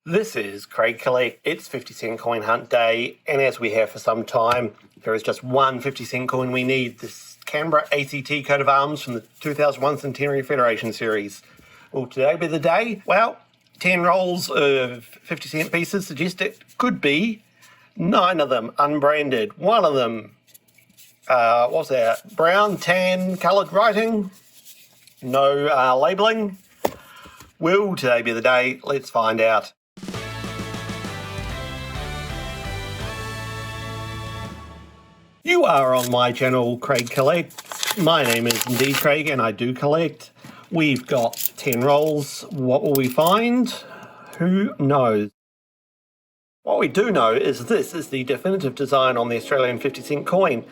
This is Craig Collect. It's 50-cent coin hunt day, and as we have for some time, there is just one 50-cent coin we need, this Canberra ACT coat of arms from the 2001 Centenary of Federation series. Will today be the day? Well, 10 rolls of 50-cent pieces suggest it could be 9 of them unbranded. One of them, what's that? Brown, tan, coloured writing. No labelling. Will today be the day? Let's find out. You are on my channel, Craig Collects. My name is indeed Craig, and I do collect. We've got 10 rolls. What will we find? Who knows? What we do know is this is the definitive design on the Australian 50-cent coin.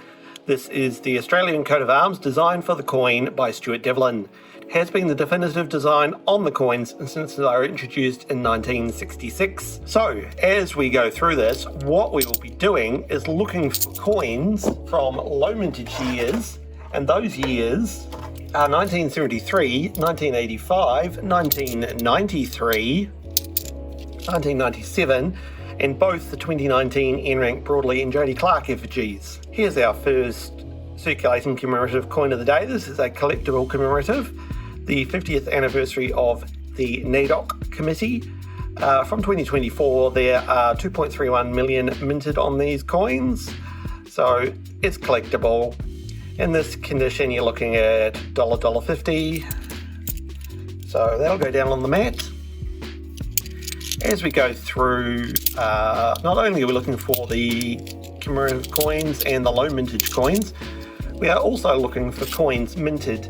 This is the Australian coat of arms designed for the coin by Stuart Devlin. It has been the definitive design on the coins since they were introduced in 1966. So, as we go through this, what we will be doing is looking for coins from low mintage years, and those years are 1973, 1985, 1993, 1997, and both the 2019 N-Rank Broadley and Jodie Clark effigies. Here's our first circulating commemorative coin of the day. This is a collectible commemorative, the 50th anniversary of the NAIDOC committee. From 2024, there are 2.31 million minted on these coins, so it's collectible. In this condition, you're looking at $1.50, so that'll go down on the mat. As we go through, not only are we looking for the commemorative coins and the low mintage coins, we are also looking for coins minted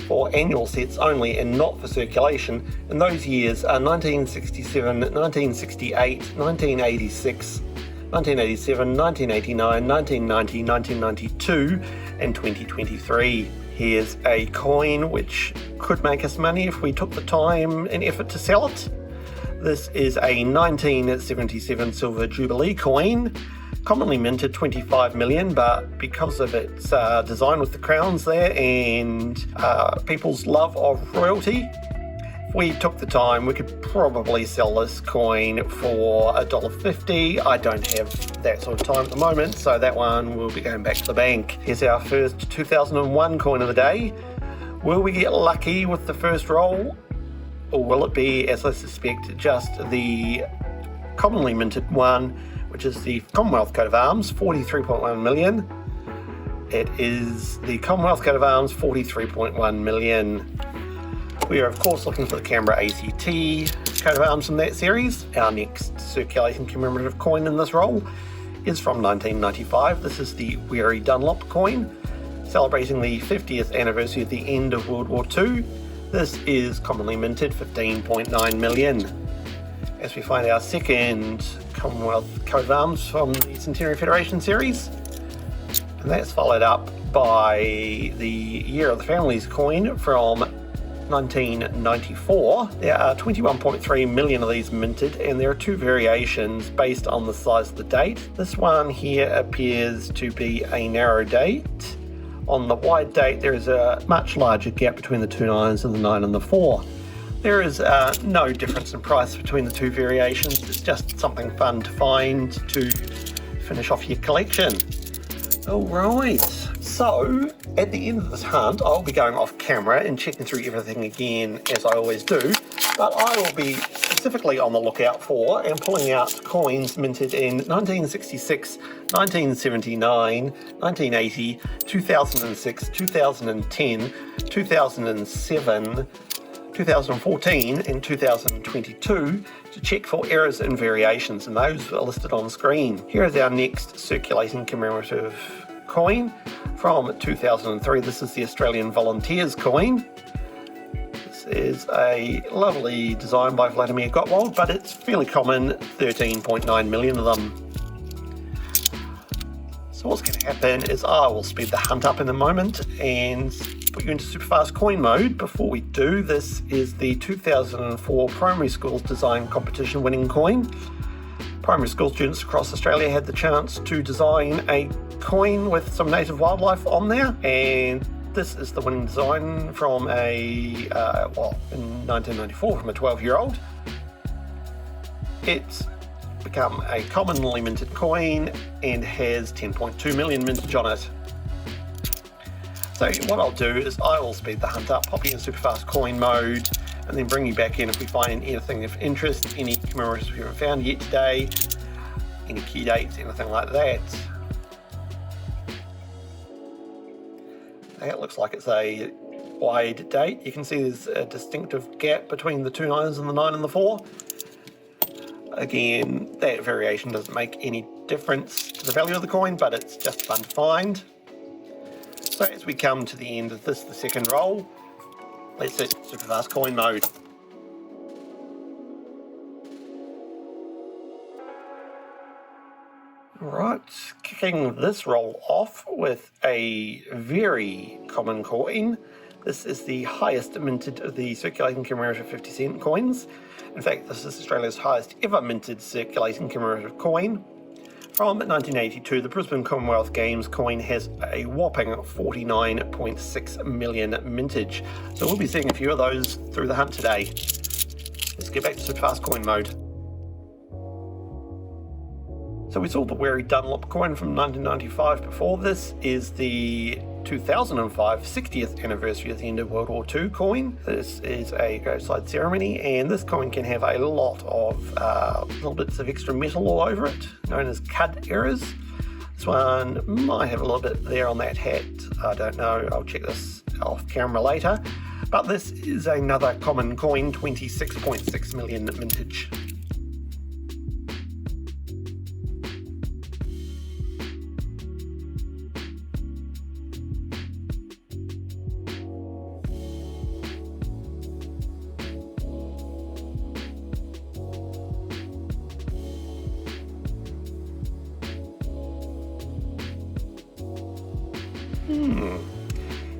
for annual sets only and not for circulation, and those years are 1967, 1968, 1986, 1987, 1989, 1990, 1992, and 2023. Here's a coin which could make us money if we took the time and effort to sell it. This is a 1977 Silver Jubilee coin, commonly minted 25 million, but because of its design with the crowns there and people's love of royalty, if we took the time, we could probably sell this coin for $1.50. I don't have that sort of time at the moment, so that one will be going back to the bank. Here's our first 2001 coin of the day. Will we get lucky with the first roll? Or will it be, as I suspect, just the commonly minted one, which is the Commonwealth coat of arms, 43.1 million. It is the Commonwealth coat of arms, 43.1 million. We are, of course, looking for the Canberra ACT coat of arms from that series. Our next circulating commemorative coin in this roll is from 1995. This is the Weary Dunlop coin, celebrating the 50th anniversary of the end of World War II. This is commonly minted, 15.9 million. As we find our second Commonwealth coat of arms from the Centenary of Federation series, and that's followed up by the Year of the Family's coin from 1994. There are 21.3 million of these minted, and there are two variations based on the size of the date. This one here appears to be a narrow date. On the wide date, there is a much larger gap between the 2 9s and the 9 and the 4. There is no difference in price between the two variations. It's just something fun to find to finish off your collection. All right. So, at the end of this hunt, I'll be going off camera and checking through everything again, as I always do. But I will be specifically on the lookout for and pulling out coins minted in 1966, 1979, 1980, 2006, 2010, 2007, 2014 and 2022 to check for errors and variations, and those are listed on screen. Here is our next circulating commemorative coin from 2003. This is the Australian Volunteers coin. This is a lovely design by Vladimir Gottwald, but it's fairly common, 13.9 million of them. So what's going to happen is I will speed the hunt up in a moment and put you into super fast coin mode. Before we do, this is the 2004 Primary Schools Design Competition winning coin. Primary school students across Australia had the chance to design a coin with some native wildlife on there, and this is the winning design from in 1994 from a 12-year-old. It's become a commonly minted coin and has 10.2 million mintage on it. So what I'll do is I will speed the hunt up, pop you in super fast coin mode, and then bring you back in if we find anything of interest, any commemoratives we haven't found yet today, any key dates, anything like that. It looks like it's a wide date. You can see there's a distinctive gap between the 2 9s and the 9 and the 4. Again, that variation doesn't make any difference to the value of the coin, but it's just fun to find. So as we come to the end of this, the second roll, let's hit super fast coin mode. Right, kicking this roll off with a very common coin. This is the highest minted of the circulating commemorative 50-cent coins. In fact, this is Australia's highest ever minted circulating commemorative coin. From 1982, the Brisbane Commonwealth Games coin has a whopping 49.6 million mintage. So we'll be seeing a few of those through the hunt today. Let's get back to super fast coin mode. So we saw the Wary Dunlop coin from 1995 before. This is the 2005 60th anniversary of the end of World War II coin. This is a graveside ceremony, and this coin can have a lot of little bits of extra metal all over it, known as cud errors. This one might have a little bit there on that hat. I don't know. I'll check this off camera later. But this is another common coin, 26.6 million mintage.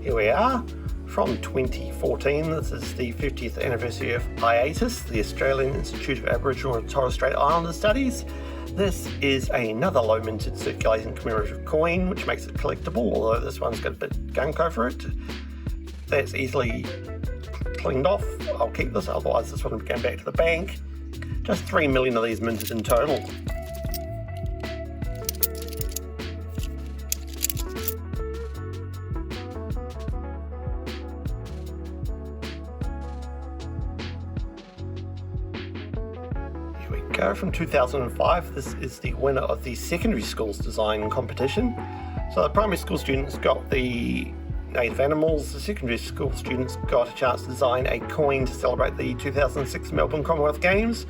Here we are, from 2014. This is the 50th anniversary of IATIS, the Australian Institute of Aboriginal and Torres Strait Islander Studies. This is another low minted circulating commemorative coin, which makes it collectible, although this one's got a bit of gunk over it. That's easily cleaned off. I'll keep this, otherwise this one will be going back to the bank. Just 3 million of these minted in total. From 2005, this is the winner of the secondary schools design competition. So the primary school students got the native animals, the secondary school students got a chance to design a coin to celebrate the 2006 Melbourne Commonwealth Games.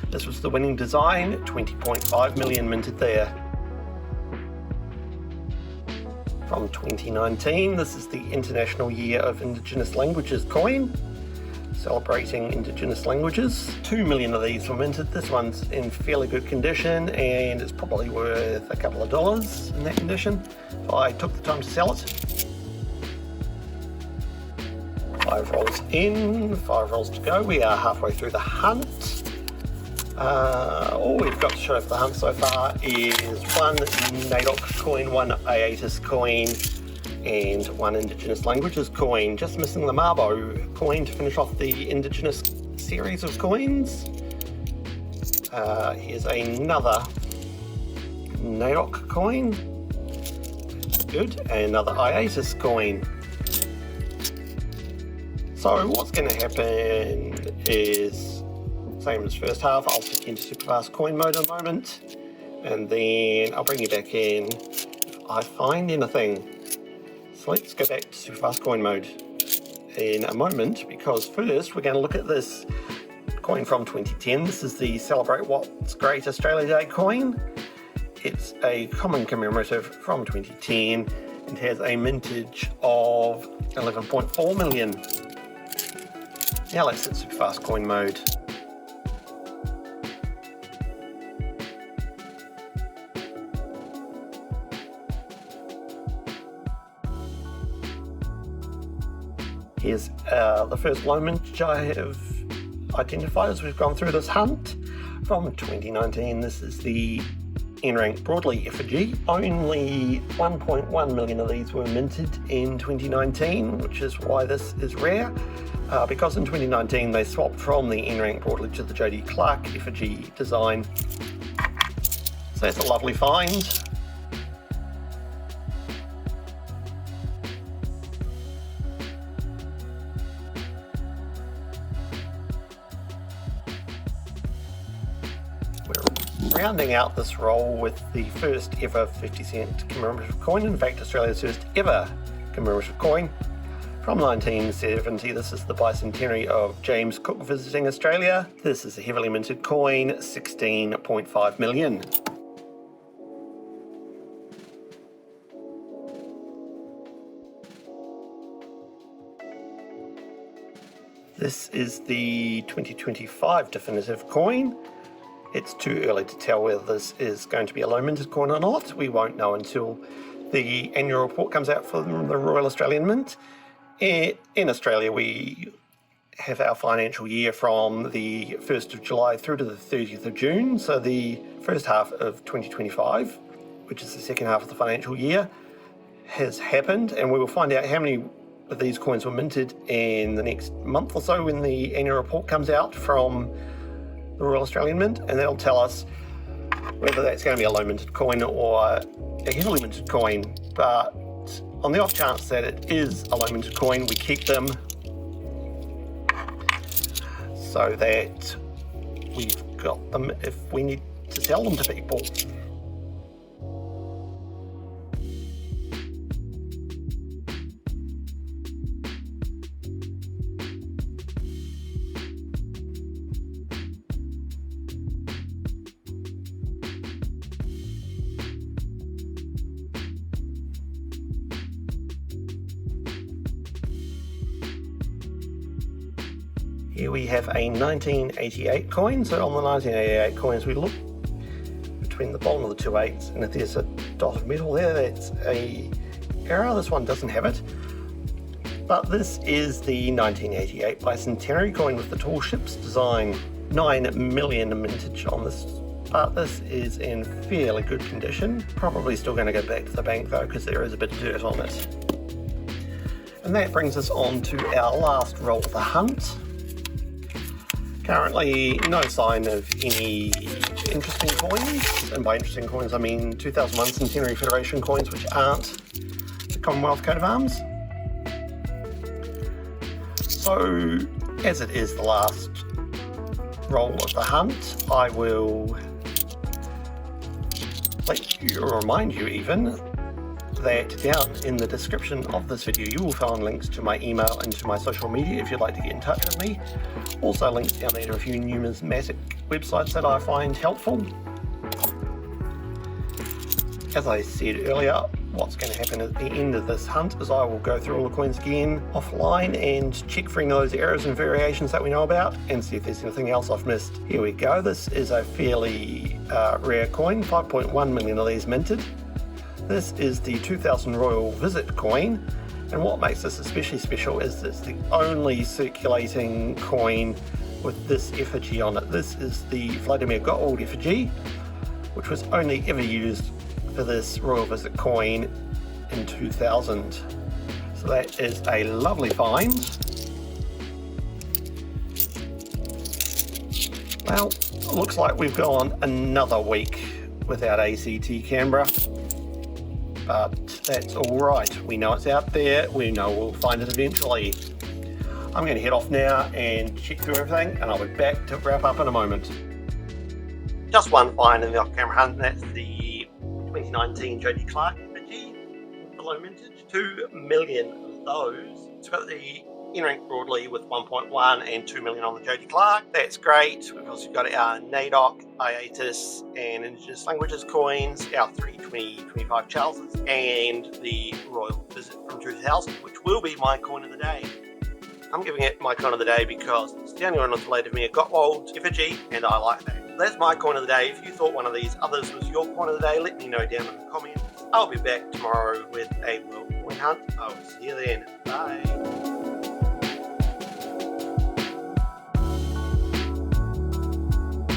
This was the winning design, 20.5 million minted there. From 2019, this is the International Year of Indigenous Languages coin, celebrating Indigenous languages. 2 million of these were minted. This one's in fairly good condition and it's probably worth a couple of dollars in that condition if I took the time to sell it. 5 rolls in, 5 rolls to go. We are halfway through the hunt. All we've got to show for the hunt so far is 1 NAIDOC coin, 1 IATIS coin, and 1 Indigenous Languages coin. Just missing the Mabo coin to finish off the Indigenous series of coins. Here's another NAIDOC coin. Good. And another IATIS coin. So what's going to happen is, same as first half, I'll stick into super fast coin mode in a moment, and then I'll bring you back in if I find anything. So let's go back to super fast coin mode in a moment, because first we're going to look at this coin from 2010. This is the Celebrate What's Great Australia Day coin. It's a common commemorative from 2010 and has a mintage of 11.4 million. Now let's hit super fast coin mode. Here's the first low mintage I have identified as we've gone through this hunt. From 2019, this is the N-rank Broadley effigy. Only 1.1 million of these were minted in 2019, which is why this is rare. because in 2019 they swapped from the N-rank broadly to the J.D. Clark effigy design. So that's a lovely find. We're rounding out this roll with the first ever 50-cent commemorative coin, in fact Australia's first ever commemorative coin. From 1970, this is the bicentenary of James Cook visiting Australia. This is a heavily minted coin, 16.5 million. This is the 2025 definitive coin. It's too early to tell whether this is going to be a low minted coin or not. We won't know until the annual report comes out from the Royal Australian Mint. In Australia, we have our financial year from the 1st of July through to the 30th of June. So the first half of 2025, which is the second half of the financial year, has happened, and we will find out how many of these coins were minted in the next month or so when the annual report comes out from the Royal Australian Mint, and that'll tell us whether that's going to be a low minted coin or a heavily minted coin. But on the off chance that it is a low minted coin, we keep them so that we've got them if we need to sell them to people. Here we have a 1988 coin. So on the 1988 coins, we look between the bottom of the two eights, and if there's a dotted metal there, that's a error. This one doesn't have it. But this is the 1988 bicentenary coin with the tall ships design. 9 million mintage on this, but this is in fairly good condition. Probably still going to go back to the bank though, because there is a bit of dirt on it. And that brings us on to our last roll of the hunt. Currently, no sign of any interesting coins, and by interesting coins I mean 2001 Centenary of Federation coins which aren't the Commonwealth coat of arms. So, as it is the last roll of the hunt, I will remind you even that down in the description of this video you will find links to my email and to my social media if you'd like to get in touch with me. Also links down there to a few numismatic websites that I find helpful. As I said earlier, what's going to happen at the end of this hunt is I will go through all the coins again offline and check for any of those errors and variations that we know about and see if there's anything else I've missed. Here we go. This is a fairly rare coin, 5.1 million of these minted. This is the 2000 Royal Visit coin, and what makes this especially special is it's the only circulating coin with this effigy on it. This is the Vladimir Gottwald effigy, which was only ever used for this Royal Visit coin in 2000. So that is a lovely find. Well, looks like we've gone another week without ACT Canberra. But that's alright, we know it's out there, we know we'll find it eventually. I'm going to head off now and check through everything, and I'll be back to wrap up in a moment. Just one find in the off-camera hunt, and that's the 2019 J.D. Clark effigy, the low mintage, 2 million of those. It's got the N-rank broadly with 1.1 and 2 million on the J.D. Clark. That's great. We've also got our NAIDOC, IATIS and Indigenous Languages coins, our 3 2025 Charleses, and the Royal Visit from 2000, which will be my coin of the day. I'm giving it my coin of the day because it's the only one with the Vladimir Gottwald effigy, and I like that. That's my coin of the day. If you thought one of these others was your coin of the day, let me know down in the comments. I'll be back tomorrow with a world coin hunt. I will see you then. Bye.